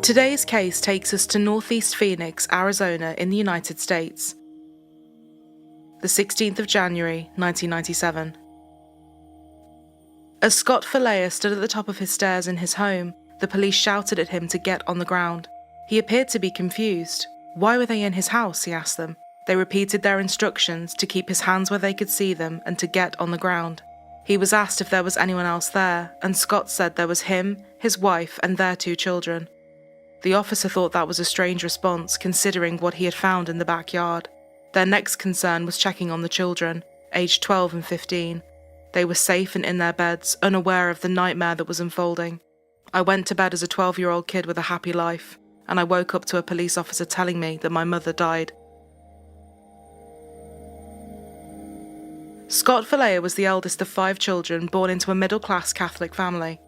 Today's case takes us to Northeast Phoenix, Arizona in the United States. The 16th of January, 1997. As Scott Falea stood at the top of his stairs in his home, the police shouted at him to get on the ground. He appeared to be confused. Why were they in his house, he asked them. They repeated their instructions to keep his hands where they could see them and to get on the ground. He was asked if there was anyone else there, and Scott said there was him, his wife, and their 2 children. The officer thought that was a strange response, considering what he had found in the backyard. Their next concern was checking on the children, aged 12 and 15. They were safe and in their beds, unaware of the nightmare that was unfolding. I went to bed as a 12-year-old kid with a happy life, and I woke up to a police officer telling me that my mother died. Scott Falea was the eldest of 5 children born into a middle-class Catholic family.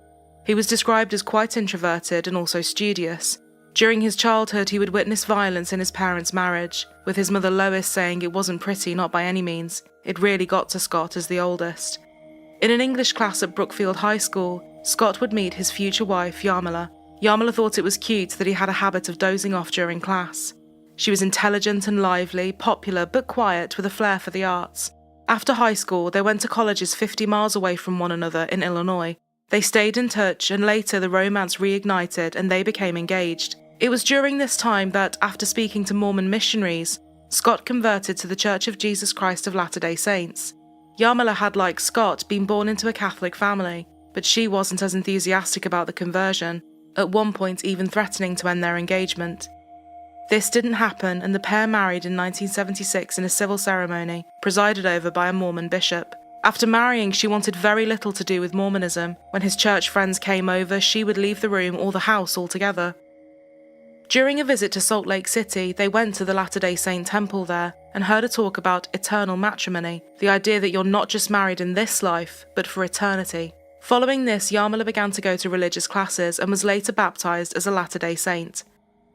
He was described as quite introverted and also studious. During his childhood, he would witness violence in his parents' marriage, with his mother Lois saying it wasn't pretty, not by any means. It really got to Scott as the oldest. In an English class at Brookfield High School, Scott would meet his future wife, Yarmila. Yarmila thought it was cute that he had a habit of dozing off during class. She was intelligent and lively, popular but quiet, with a flair for the arts. After high school, they went to colleges 50 miles away from one another in Illinois. They stayed in touch, and later the romance reignited and they became engaged. It was during this time that, after speaking to Mormon missionaries, Scott converted to the Church of Jesus Christ of Latter-day Saints. Yarmila had, like Scott, been born into a Catholic family, but she wasn't as enthusiastic about the conversion, at one point even threatening to end their engagement. This didn't happen, and the pair married in 1976 in a civil ceremony, presided over by a Mormon bishop. After marrying, she wanted very little to do with Mormonism. When his church friends came over, she would leave the room or the house altogether. During a visit to Salt Lake City, they went to the Latter-day Saint temple there and heard a talk about eternal matrimony, the idea that you're not just married in this life, but for eternity. Following this, Yarmila began to go to religious classes and was later baptized as a Latter-day Saint.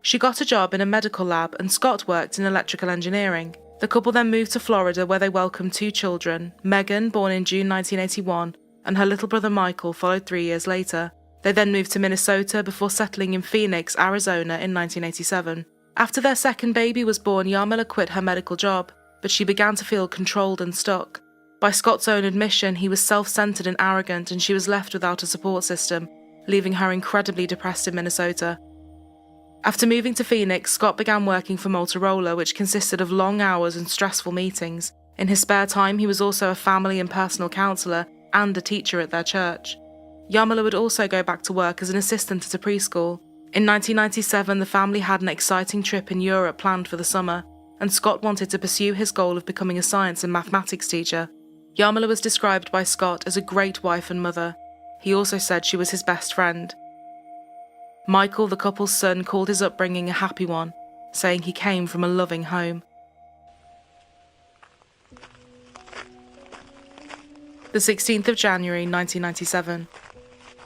She got a job in a medical lab and Scott worked in electrical engineering. The couple then moved to Florida where they welcomed 2 children, Megan, born in June 1981, and her little brother Michael followed 3 years later. They then moved to Minnesota before settling in Phoenix, Arizona in 1987. After their second baby was born, Yarmila quit her medical job, but she began to feel controlled and stuck. By Scott's own admission, he was self-centered and arrogant, and she was left without a support system, leaving her incredibly depressed in Minnesota. After moving to Phoenix, Scott began working for Motorola, which consisted of long hours and stressful meetings. In his spare time, he was also a family and personal counselor and a teacher at their church. Yarmila would also go back to work as an assistant at a preschool. In 1997, the family had an exciting trip in Europe planned for the summer, and Scott wanted to pursue his goal of becoming a science and mathematics teacher. Yarmila was described by Scott as a great wife and mother. He also said she was his best friend. Michael, the couple's son, called his upbringing a happy one, saying he came from a loving home. The 16th of January, 1997.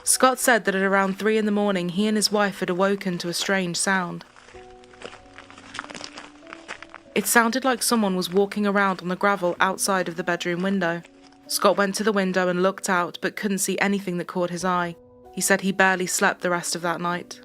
Scott said that at around 3 in the morning he and his wife had awoken to a strange sound. It sounded like someone was walking around on the gravel outside of the bedroom window. Scott went to the window and looked out but couldn't see anything that caught his eye. He said he barely slept the rest of that night.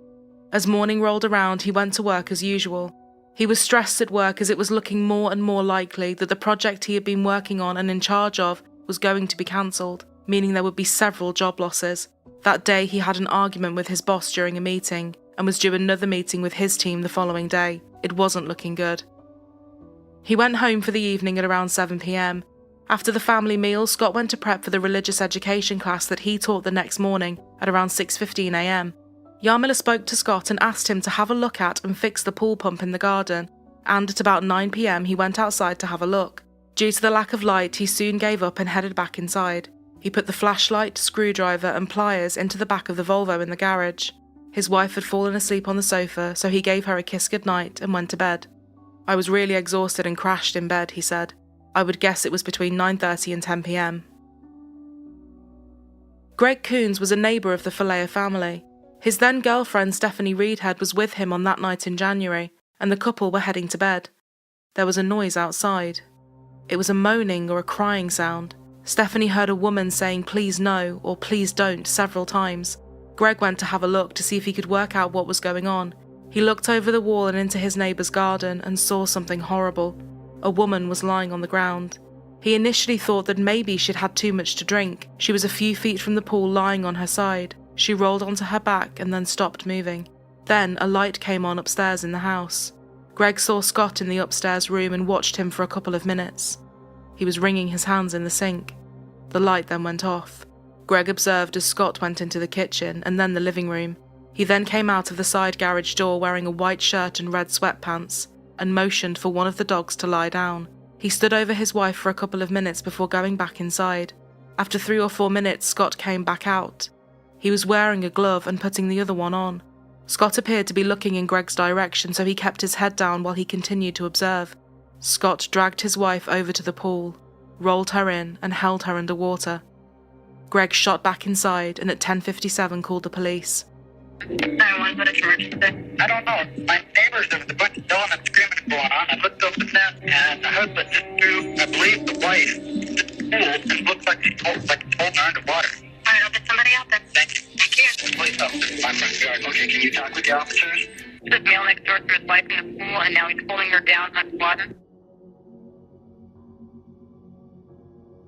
As morning rolled around, he went to work as usual. He was stressed at work as it was looking more and more likely that the project he had been working on and in charge of was going to be cancelled, meaning there would be several job losses. That day he had an argument with his boss during a meeting and was due another meeting with his team the following day. It wasn't looking good. He went home for the evening at around 7 p.m. After the family meal, Scott went to prep for the religious education class that he taught the next morning at around 6:15 a.m. Yarmila spoke to Scott and asked him to have a look at and fix the pool pump in the garden, and at about 9 p.m. he went outside to have a look. Due to the lack of light, he soon gave up and headed back inside. He put the flashlight, screwdriver and pliers into the back of the Volvo in the garage. His wife had fallen asleep on the sofa, so he gave her a kiss goodnight and went to bed. "I was really exhausted and crashed in bed," he said. "I would guess it was between 9:30 and 10 p.m. Greg Coons was a neighbour of the Falea family. His then-girlfriend Stephanie Reedhead was with him on that night in January, and the couple were heading to bed. There was a noise outside. It was a moaning or a crying sound. Stephanie heard a woman saying "please no" or "please don't" several times. Greg went to have a look to see if he could work out what was going on. He looked over the wall and into his neighbour's garden and saw something horrible. A woman was lying on the ground. He initially thought that maybe she'd had too much to drink. She was a few feet from the pool lying on her side. She rolled onto her back and then stopped moving. Then a light came on upstairs in the house. Greg saw Scott in the upstairs room and watched him for a couple of minutes. He was wringing his hands in the sink. The light then went off. Greg observed as Scott went into the kitchen and then the living room. He then came out of the side garage door wearing a white shirt and red sweatpants and motioned for one of the dogs to lie down. He stood over his wife for a couple of minutes before going back inside. After 3 or 4 minutes, Scott came back out. He was wearing a glove and putting the other one on. Scott appeared to be looking in Greg's direction, so he kept his head down while he continued to observe. Scott dragged his wife over to the pool, rolled her in and held her underwater. Greg shot back inside and at 10:57 called the police. 911, what is your emergency? I don't know. My neighbors, there was a bunch of yelling and screaming going on. I looked over the fence and the husband just threw, I believe, the wife to the pool and looked like he's holding her underwater. All right, I'll get somebody out there. Thank you. Thank you. Police officer, my front yard. Okay, can you talk with the officers? This male next door threw his wife in the pool and now he's pulling her down underwater.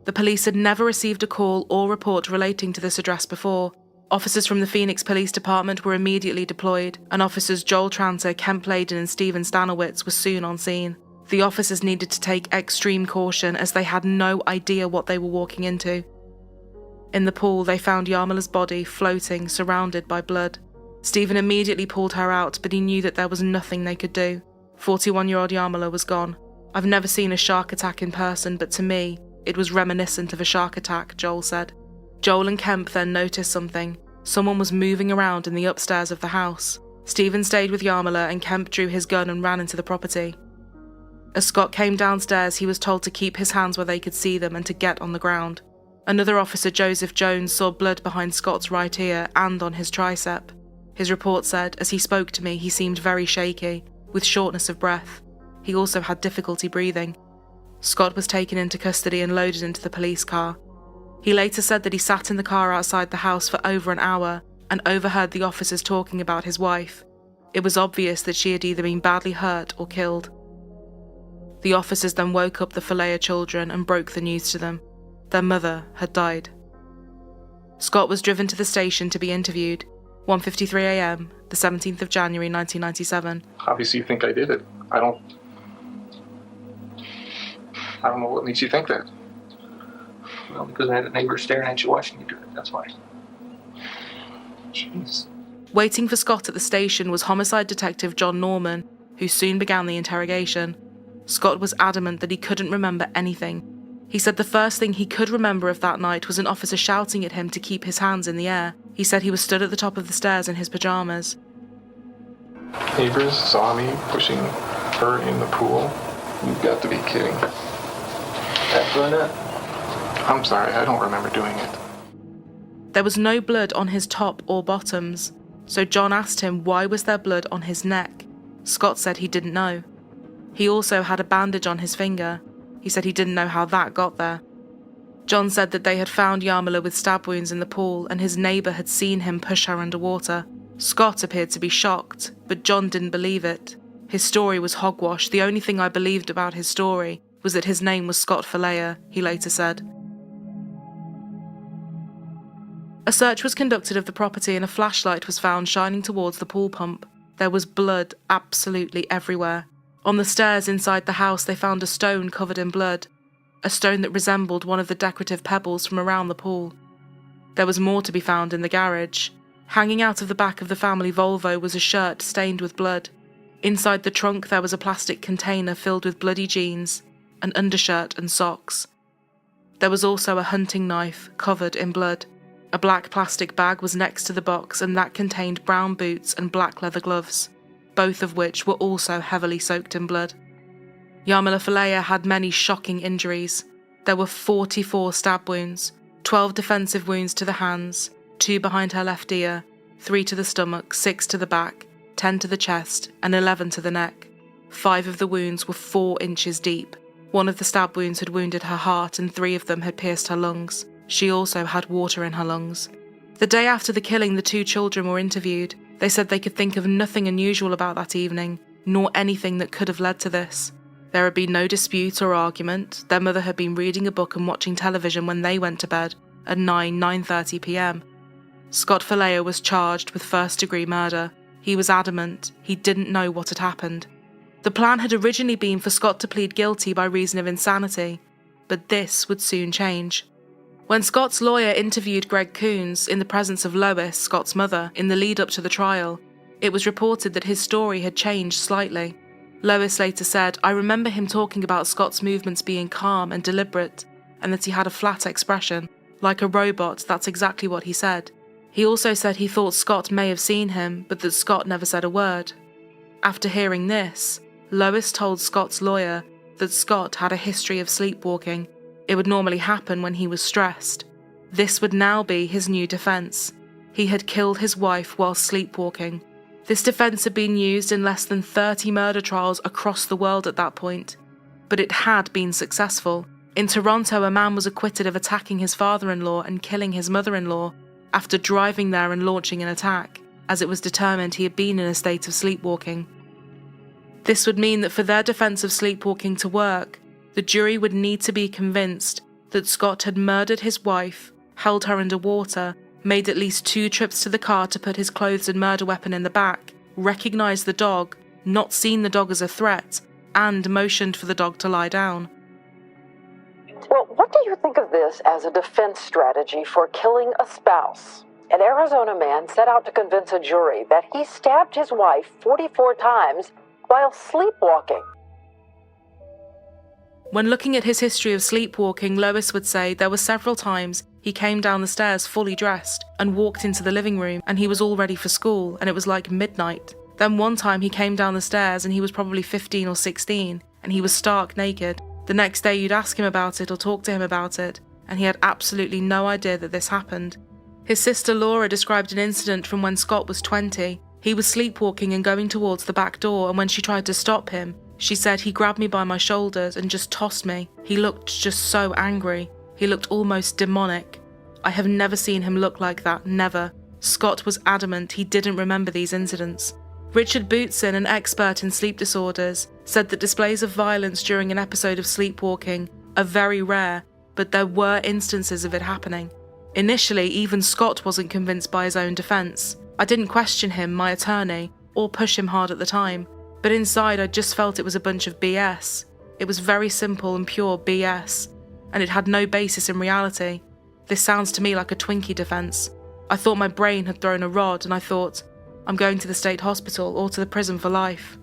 The police had never received a call or report relating to this address before. Officers from the Phoenix Police Department were immediately deployed, and officers Joel Tranter, Kemp Layden and Steven Stanowitz were soon on scene. The officers needed to take extreme caution as they had no idea what they were walking into. In the pool, they found Yarmila's body floating, surrounded by blood. Steven immediately pulled her out, but he knew that there was nothing they could do. 41-year-old Yarmila was gone. I've never seen a shark attack in person, but to me, it was reminiscent of a shark attack, Joel said. Joel and Kemp then noticed something. Someone was moving around in the upstairs of the house. Steven stayed with Yarmila and Kemp drew his gun and ran into the property. As Scott came downstairs, he was told to keep his hands where they could see them and to get on the ground. Another officer, Joseph Jones, saw blood behind Scott's right ear and on his tricep. His report said, as he spoke to me, he seemed very shaky, with shortness of breath. He also had difficulty breathing. Scott was taken into custody and loaded into the police car. He later said that he sat in the car outside the house for over an hour and overheard the officers talking about his wife. It was obvious that she had either been badly hurt or killed. The officers then woke up the Falea children and broke the news to them. Their mother had died. Scott was driven to the station to be interviewed, 1:53 a.m., the 17th of January 1997. Obviously you think I did it. I don't know what makes you think that. Well, because I had a neighbor staring at you watching you do it, that's why. Jeez. Waiting for Scott at the station was homicide detective John Norman, who soon began the interrogation. Scott was adamant that he couldn't remember anything. He said the first thing he could remember of that night was an officer shouting at him to keep his hands in the air. He said he was stood at the top of the stairs in his pajamas. Neighbors saw me pushing her in the pool. You've got to be kidding. After that? I'm sorry, I don't remember doing it. There was no blood on his top or bottoms, so John asked him why was there blood on his neck. Scott said he didn't know. He also had a bandage on his finger. He said he didn't know how that got there. John said that they had found Yarmila with stab wounds in the pool and his neighbour had seen him push her underwater. Scott appeared to be shocked, but John didn't believe it. His story was hogwash. The only thing I believed about his story was that his name was Scott Falea, he later said. A search was conducted of the property and a flashlight was found shining towards the pool pump. There was blood absolutely everywhere. On the stairs inside the house they found a stone covered in blood, a stone that resembled one of the decorative pebbles from around the pool. There was more to be found in the garage. Hanging out of the back of the family Volvo was a shirt stained with blood. Inside the trunk there was a plastic container filled with bloody jeans, an undershirt and socks. There was also a hunting knife covered in blood. A black plastic bag was next to the box and that contained brown boots and black leather gloves, both of which were also heavily soaked in blood. Yarmila Falea had many shocking injuries. There were 44 stab wounds, 12 defensive wounds to the hands, 2 behind her left ear, 3 to the stomach, 6 to the back, 10 to the chest, and 11 to the neck. 5 of the wounds were 4 inches deep. 1 of the stab wounds had wounded her heart and 3 of them had pierced her lungs. She also had water in her lungs. The day after the killing, the 2 children were interviewed. They said they could think of nothing unusual about that evening, nor anything that could have led to this. There had been no dispute or argument. Their mother had been reading a book and watching television when they went to bed at 9:30 p.m. Scott Faleo was charged with first-degree murder. He was adamant he didn't know what had happened. The plan had originally been for Scott to plead guilty by reason of insanity, but this would soon change. When Scott's lawyer interviewed Greg Coons in the presence of Lois, Scott's mother, in the lead-up to the trial, it was reported that his story had changed slightly. Lois later said, "I remember him talking about Scott's movements being calm and deliberate, and that he had a flat expression. Like a robot, that's exactly what he said. He also said he thought Scott may have seen him, but that Scott never said a word." After hearing this, Lois told Scott's lawyer that Scott had a history of sleepwalking. It would normally happen when he was stressed. This would now be his new defense. He had killed his wife while sleepwalking. This defense had been used in less than 30 murder trials across the world at that point, but it had been successful. In Toronto, a man was acquitted of attacking his father-in-law and killing his mother-in-law after driving there and launching an attack, as it was determined he had been in a state of sleepwalking. This would mean that for their defense of sleepwalking to work, the jury would need to be convinced that Scott had murdered his wife, held her underwater, made at least 2 trips to the car to put his clothes and murder weapon in the back, recognised the dog, not seen the dog as a threat, and motioned for the dog to lie down. Well, what do you think of this as a defense strategy for killing a spouse? An Arizona man set out to convince a jury that he stabbed his wife 44 times while sleepwalking. When looking at his history of sleepwalking, Lois would say there were several times he came down the stairs fully dressed and walked into the living room and he was all ready for school and it was like midnight. Then one time he came down the stairs and he was probably 15 or 16 and he was stark naked. The next day you'd ask him about it or talk to him about it and he had absolutely no idea that this happened. His sister Laura described an incident from when Scott was 20. He was sleepwalking and going towards the back door, and when she tried to stop him, she said he grabbed me by my shoulders and just tossed me. He looked just so angry. He looked almost demonic. I have never seen him look like that, never. Scott was adamant he didn't remember these incidents. Richard Bootson, an expert in sleep disorders, said that displays of violence during an episode of sleepwalking are very rare, but there were instances of it happening. Initially, even Scott wasn't convinced by his own defense. I didn't question him, my attorney, or push him hard at the time, but inside I just felt it was a bunch of BS. It was very simple and pure BS, and it had no basis in reality. This sounds to me like a Twinkie defense. I thought my brain had thrown a rod, and I thought, I'm going to the state hospital or to the prison for life.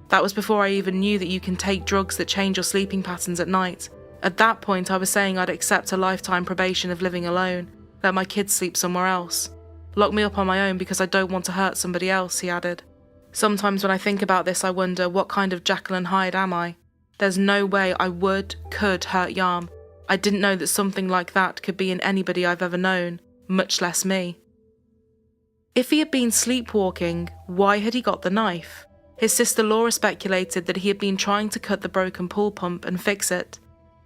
That was before I even knew that you can take drugs that change your sleeping patterns at night. At that point, I was saying I'd accept a lifetime probation of living alone, let my kids sleep somewhere else. Lock me up on my own because I don't want to hurt somebody else, he added. Sometimes when I think about this, I wonder, what kind of Jekyll and Hyde am I? There's no way I could hurt Yarm. I didn't know that something like that could be in anybody I've ever known, much less me. If he had been sleepwalking, why had he got the knife? His sister Laura speculated that he had been trying to cut the broken pool pump and fix it.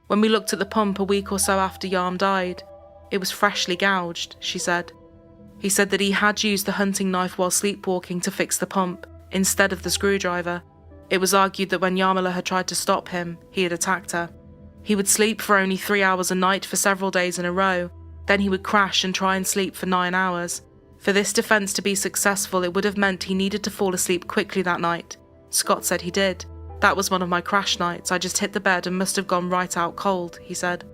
When we looked at the pump a week or so after Yarm died, it was freshly gouged, she said. He said that he had used the hunting knife while sleepwalking to fix the pump, instead of the screwdriver. It was argued that when Yarmila had tried to stop him, he had attacked her. He would sleep for only 3 hours a night for several days in a row, then he would crash and try and sleep for 9 hours. For this defense to be successful, it would have meant he needed to fall asleep quickly that night. Scott said he did. That was one of my crash nights. I just hit the bed and must have gone right out cold, he said.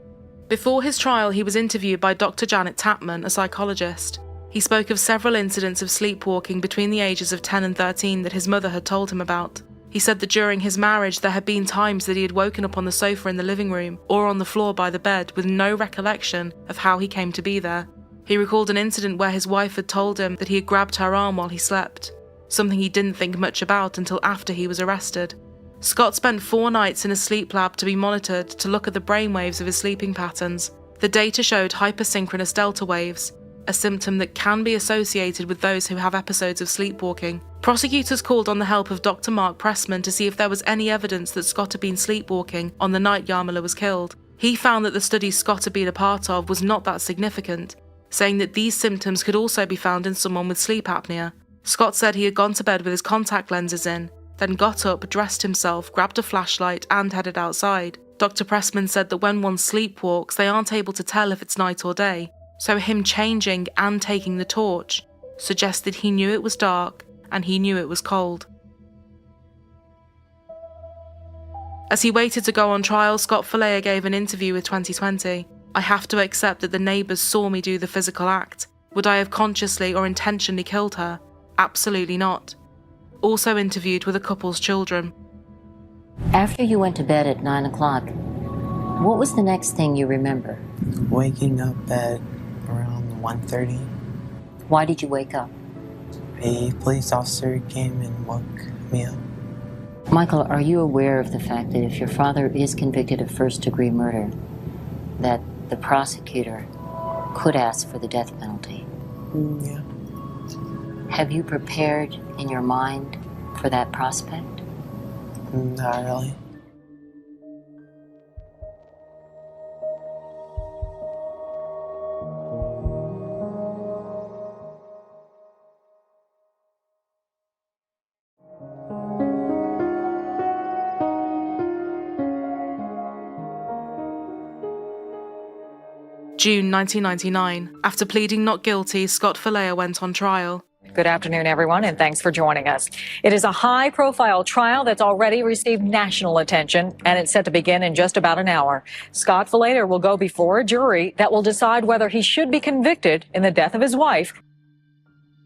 Before his trial, he was interviewed by Dr. Janet Tapman, a psychologist. He spoke of several incidents of sleepwalking between the ages of 10 and 13 that his mother had told him about. He said that during his marriage there had been times that he had woken up on the sofa in the living room or on the floor by the bed with no recollection of how he came to be there. He recalled an incident where his wife had told him that he had grabbed her arm while he slept, something he didn't think much about until after he was arrested. Scott spent 4 nights in a sleep lab to be monitored to look at the brainwaves of his sleeping patterns. The data showed hypersynchronous delta waves, a symptom that can be associated with those who have episodes of sleepwalking. Prosecutors called on the help of Dr. Mark Pressman to see if there was any evidence that Scott had been sleepwalking on the night Yarmila was killed. He found that the study Scott had been a part of was not that significant, saying that these symptoms could also be found in someone with sleep apnea. Scott said he had gone to bed with his contact lenses in, then got up, dressed himself, grabbed a flashlight and headed outside. Dr. Pressman said that when one sleepwalks, they aren't able to tell if it's night or day, so him changing and taking the torch suggested he knew it was dark and he knew it was cold. As he waited to go on trial, Scott Falea gave an interview with 2020. "I have to accept that the neighbours saw me do the physical act. Would I have consciously or intentionally killed her? Absolutely not." Also interviewed with a couple's children. After you went to bed at 9 o'clock, what was the next thing you remember? Waking up at around 1:30. Why did you wake up? A police officer came and woke me up. Michael, are you aware of the fact that if your father is convicted of first-degree murder, that the prosecutor could ask for the death penalty? Yeah. Have you prepared in your mind for that prospect? Not really. June 1999. After pleading not guilty, Scott Falea went on trial. Good afternoon, everyone, and thanks for joining us. It is a high-profile trial that's already received national attention, and it's set to begin in just about an hour. Scott Falea will go before a jury that will decide whether he should be convicted in the death of his wife.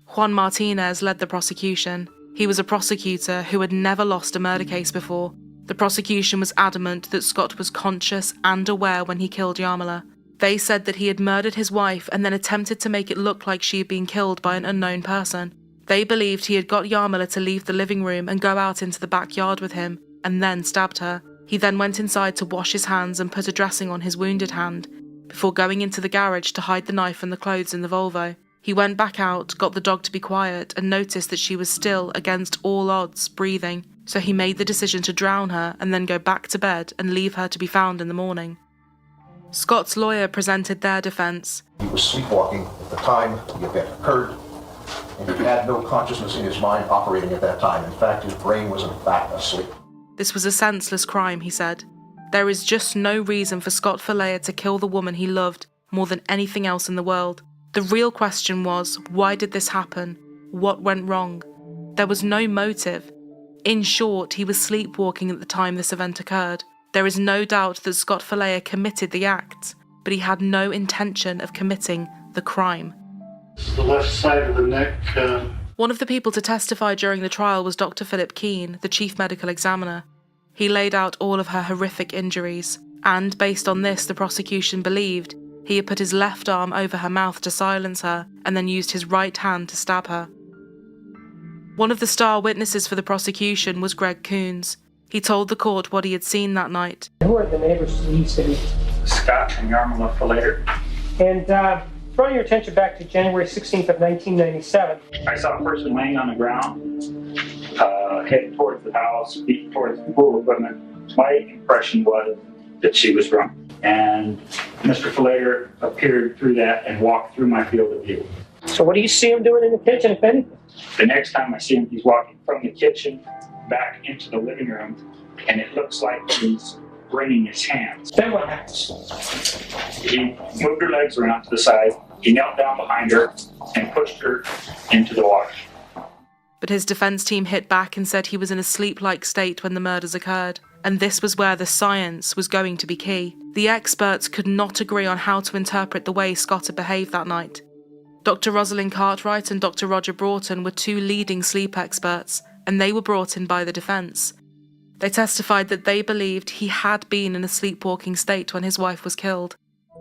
Juan Martinez led the prosecution. He was a prosecutor who had never lost a murder case before. The prosecution was adamant that Scott was conscious and aware when he killed Yarmila. They said that he had murdered his wife and then attempted to make it look like she had been killed by an unknown person. They believed he had got Yarmila to leave the living room and go out into the backyard with him, and then stabbed her. He then went inside to wash his hands and put a dressing on his wounded hand, before going into the garage to hide the knife and the clothes in the Volvo. He went back out, got the dog to be quiet, and noticed that she was still, against all odds, breathing, so he made the decision to drown her and then go back to bed and leave her to be found in the morning. Scott's lawyer presented their defense. He was sleepwalking at the time the event occurred, and he had no consciousness in his mind operating at that time. In fact, his brain was in fact asleep. This was a senseless crime, he said. There is just no reason for Scott Falea to kill the woman he loved more than anything else in the world. The real question was, why did this happen? What went wrong? There was no motive. In short, he was sleepwalking at the time this event occurred. There is no doubt that Scott Falea committed the act, but he had no intention of committing the crime. The left side of the neck. One of the people to testify during the trial was Dr. Philip Keane, the chief medical examiner. He laid out all of her horrific injuries, and based on this, the prosecution believed he had put his left arm over her mouth to silence her, and then used his right hand to stab her. One of the star witnesses for the prosecution was Greg Coons. He told the court what he had seen that night. Who are the neighbors to the east city? Scott and Yarmila Falea. And drawing your attention back to January 16th of 1997. I saw a person laying on the ground, heading towards the house, feet towards the pool equipment. My impression was that she was drunk. And Mr. Falea appeared through that and walked through my field of view. So what do you see him doing in the kitchen, if anything? The next time I see him, he's walking from the kitchen back into the living room, and it looks like he's wringing his hands. Then what happens? He moved her legs around to the side, he knelt down behind her, and pushed her into the water. But his defense team hit back and said he was in a sleep-like state when the murders occurred, and this was where the science was going to be key. The experts could not agree on how to interpret the way Scott had behaved that night. Dr. Rosalind Cartwright and Dr. Roger Broughton were two leading sleep experts, and they were brought in by the defense. They testified that they believed he had been in a sleepwalking state when his wife was killed.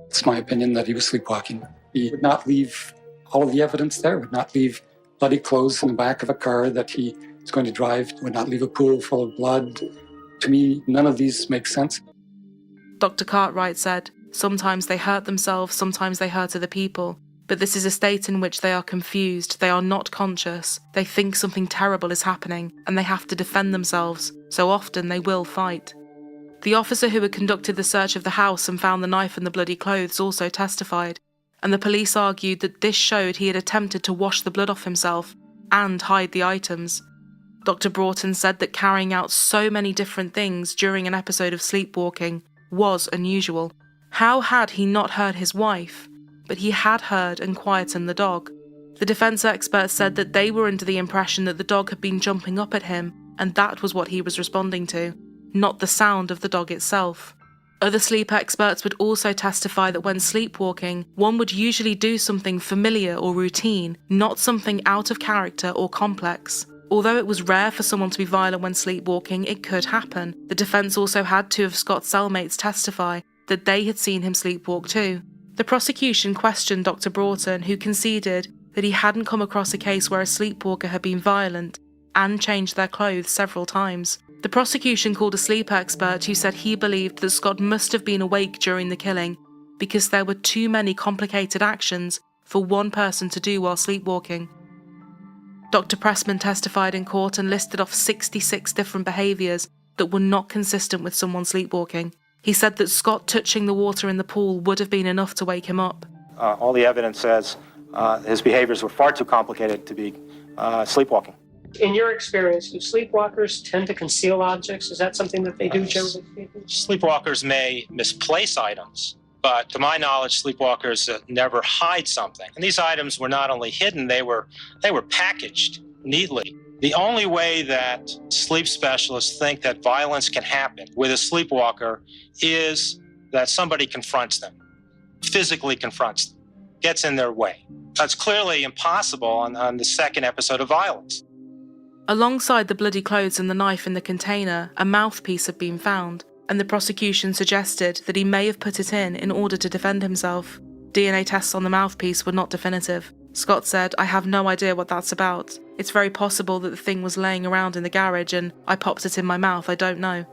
It's my opinion that he was sleepwalking. He would not leave all of the evidence there, would not leave bloody clothes in the back of a car that he was going to drive, would not leave a pool full of blood. To me, none of these make sense. Dr. Cartwright said, sometimes they hurt themselves, sometimes they hurt other people. But this is a state in which they are confused, they are not conscious, they think something terrible is happening, and they have to defend themselves, so often they will fight. The officer who had conducted the search of the house and found the knife and the bloody clothes also testified, and the police argued that this showed he had attempted to wash the blood off himself and hide the items. Dr. Broughton said that carrying out so many different things during an episode of sleepwalking was unusual. How had he not heard his wife? But he had heard and quietened the dog. The defense experts said that they were under the impression that the dog had been jumping up at him, and that was what he was responding to, not the sound of the dog itself. Other sleep experts would also testify that when sleepwalking, one would usually do something familiar or routine, not something out of character or complex. Although it was rare for someone to be violent when sleepwalking, it could happen. The defense also had two of Scott's cellmates testify that they had seen him sleepwalk too. The prosecution questioned Dr. Broughton, who conceded that he hadn't come across a case where a sleepwalker had been violent and changed their clothes several times. The prosecution called a sleep expert who said he believed that Scott must have been awake during the killing because there were too many complicated actions for one person to do while sleepwalking. Dr. Pressman testified in court and listed off 66 different behaviours that were not consistent with someone sleepwalking. He said that Scott touching the water in the pool would have been enough to wake him up. All the evidence says his behaviors were far too complicated to be sleepwalking. In your experience, do sleepwalkers tend to conceal objects? Is that something that they do generally speaking? Sleepwalkers may misplace items, but to my knowledge, sleepwalkers never hide something. And these items were not only hidden, they were packaged neatly. The only way that sleep specialists think that violence can happen with a sleepwalker is that somebody confronts them, physically confronts them, gets in their way. That's clearly impossible on the second episode of Violence. Alongside the bloody clothes and the knife in the container, a mouthpiece had been found, and the prosecution suggested that he may have put it in order to defend himself. DNA tests on the mouthpiece were not definitive. Scott said, "I have no idea what that's about. It's very possible that the thing was laying around in the garage and I popped it in my mouth, I don't know."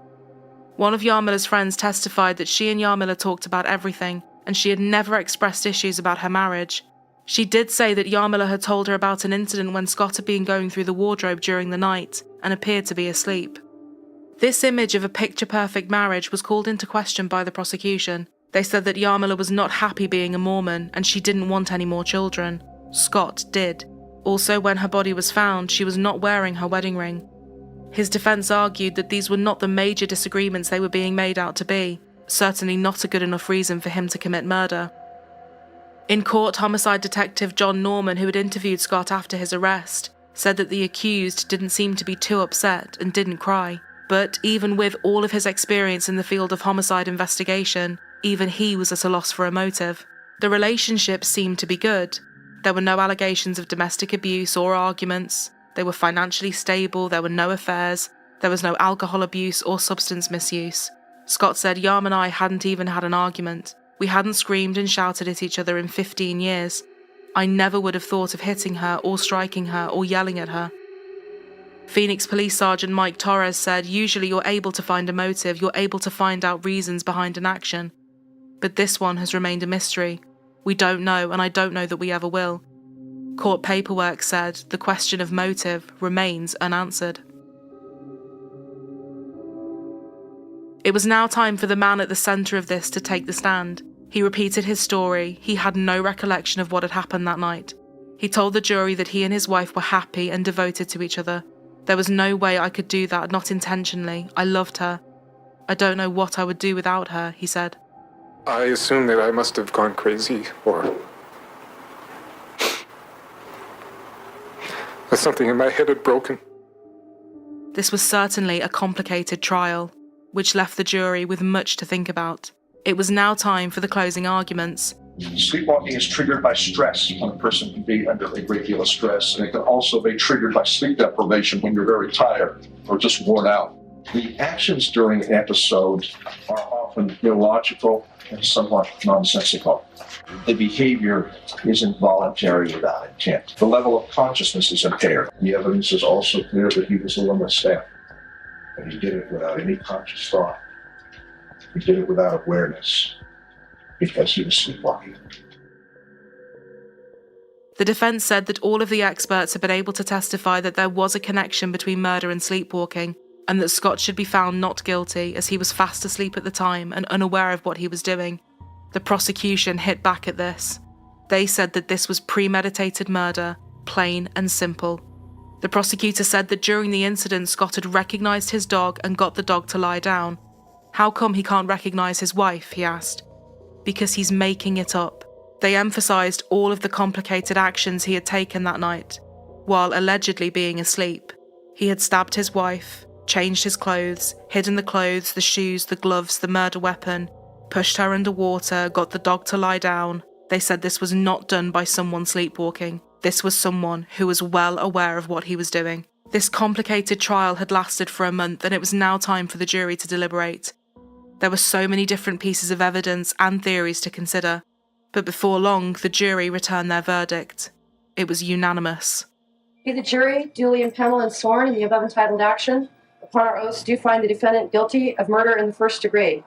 One of Yarmilla's friends testified that she and Yarmilla talked about everything, and she had never expressed issues about her marriage. She did say that Yarmilla had told her about an incident when Scott had been going through the wardrobe during the night and appeared to be asleep. This image of a picture-perfect marriage was called into question by the prosecution. They said that Yarmilla was not happy being a Mormon and she didn't want any more children. Scott did. Also, when her body was found, she was not wearing her wedding ring. His defense argued that these were not the major disagreements they were being made out to be, certainly not a good enough reason for him to commit murder. In court, homicide detective John Norman, who had interviewed Scott after his arrest, said that the accused didn't seem to be too upset and didn't cry. But even with all of his experience in the field of homicide investigation, even he was at a loss for a motive. The relationship seemed to be good. There were no allegations of domestic abuse or arguments. They were financially stable, there were no affairs, there was no alcohol abuse or substance misuse. Scott said, "Yarm and I hadn't even had an argument. We hadn't screamed and shouted at each other in 15 years. I never would have thought of hitting her or striking her or yelling at her." Phoenix Police Sergeant Mike Torres said, "Usually you're able to find a motive, you're able to find out reasons behind an action. But this one has remained a mystery. We don't know, and I don't know that we ever will." Court paperwork said the question of motive remains unanswered. It was now time for the man at the centre of this to take the stand. He repeated his story. He had no recollection of what had happened that night. He told the jury that he and his wife were happy and devoted to each other. "There was no way I could do that, not intentionally. I loved her. I don't know what I would do without her," he said. I assume that I must have gone crazy or that something in my head had broken. This was certainly a complicated trial, which left the jury with much to think about. It was now time for the closing arguments. Sleepwalking is triggered by stress. When a person can be under a great deal of stress, and it can also be triggered by sleep deprivation when you're very tired or just worn out. The actions during an episode are often illogical and somewhat nonsensical. The behavior is involuntary without intent. The level of consciousness is impaired. The evidence is also clear that he was a limber step, and he did it without any conscious thought. He did it without awareness because he was sleepwalking. The defense said that all of the experts had been able to testify that there was a connection between murder and sleepwalking, and that Scott should be found not guilty as he was fast asleep at the time and unaware of what he was doing. The prosecution hit back at this. They said that this was premeditated murder, plain and simple. The prosecutor said that during the incident, Scott had recognised his dog and got the dog to lie down. How come he can't recognise his wife, he asked. Because he's making it up. They emphasised all of the complicated actions he had taken that night, while allegedly being asleep. He had stabbed his wife, changed his clothes, hidden the clothes, the shoes, the gloves, the murder weapon, pushed her underwater, got the dog to lie down. They said this was not done by someone sleepwalking. This was someone who was well aware of what he was doing. This complicated trial had lasted for a month, and it was now time for the jury to deliberate. There were so many different pieces of evidence and theories to consider. But before long, the jury returned their verdict. It was unanimous. Be the jury, duly impaneled and sworn in the above entitled action, upon our oaths do find the defendant guilty of murder in the first degree.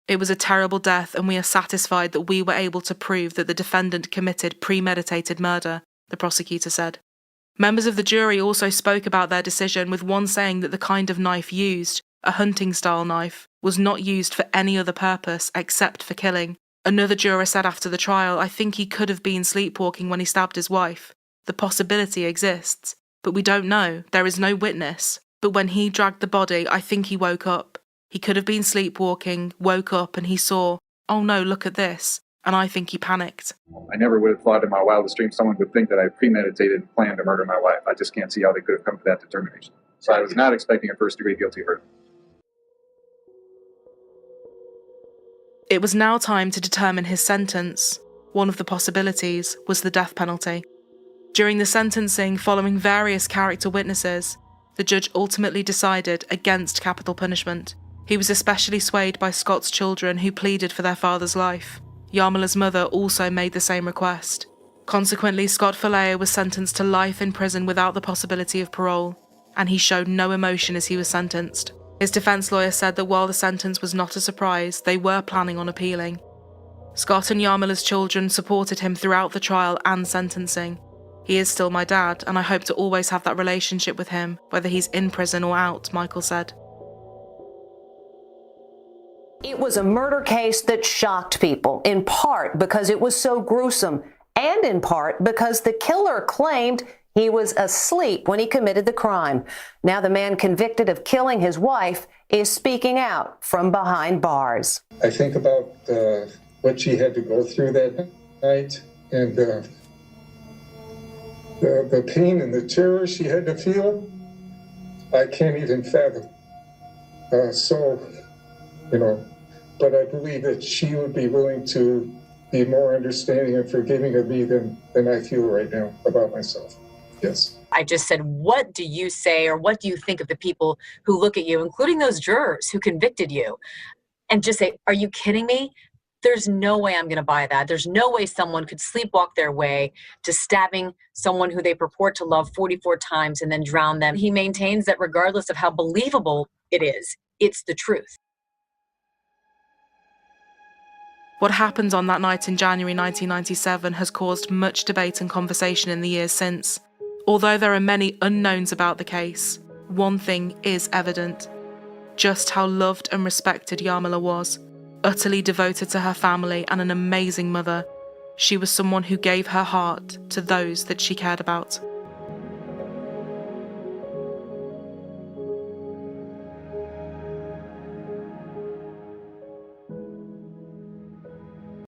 It was a terrible death, and we are satisfied that we were able to prove that the defendant committed premeditated murder, the prosecutor said. Members of the jury also spoke about their decision, with one saying that the kind of knife used, a hunting-style knife, was not used for any other purpose except for killing. Another juror said after the trial, "I think he could have been sleepwalking when he stabbed his wife. The possibility exists, but we don't know. There is no witness. But when he dragged the body, I think he woke up. He could have been sleepwalking, woke up, and he saw, oh no, look at this. And I think he panicked." I never would have thought in my wildest dreams someone would think that I premeditated and planned to murder my wife. I just can't see how they could have come to that determination. So I was not expecting a first-degree guilty verdict. It was now time to determine his sentence. One of the possibilities was the death penalty. During the sentencing, following various character witnesses, the judge ultimately decided against capital punishment. He was especially swayed by Scott's children, who pleaded for their father's life. Yarmila's mother also made the same request. Consequently, Scott Falea was sentenced to life in prison without the possibility of parole, and he showed no emotion as he was sentenced. His defense lawyer said that while the sentence was not a surprise, they were planning on appealing. Scott and Yarmila's children supported him throughout the trial and sentencing. "He is still my dad, and I hope to always have that relationship with him, whether he's in prison or out," Michael said. It was a murder case that shocked people, in part because it was so gruesome, and in part because the killer claimed he was asleep when he committed the crime. Now the man convicted of killing his wife is speaking out from behind bars. I think about what she had to go through that night, and the pain and the terror she had to feel. I can't even fathom. But I believe that she would be willing to be more understanding and forgiving of me than I feel right now about myself. Yes. I just said, what do you say, or what do you think of the people who look at you, including those jurors who convicted you, and just say, are you kidding me? There's no way I'm going to buy that. There's no way someone could sleepwalk their way to stabbing someone who they purport to love 44 times and then drown them. He maintains that regardless of how believable it is, it's the truth. What happened on that night in January 1997 has caused much debate and conversation in the years since. Although there are many unknowns about the case, one thing is evident: just how loved and respected Yarmila was. Utterly devoted to her family and an amazing mother, she was someone who gave her heart to those that she cared about.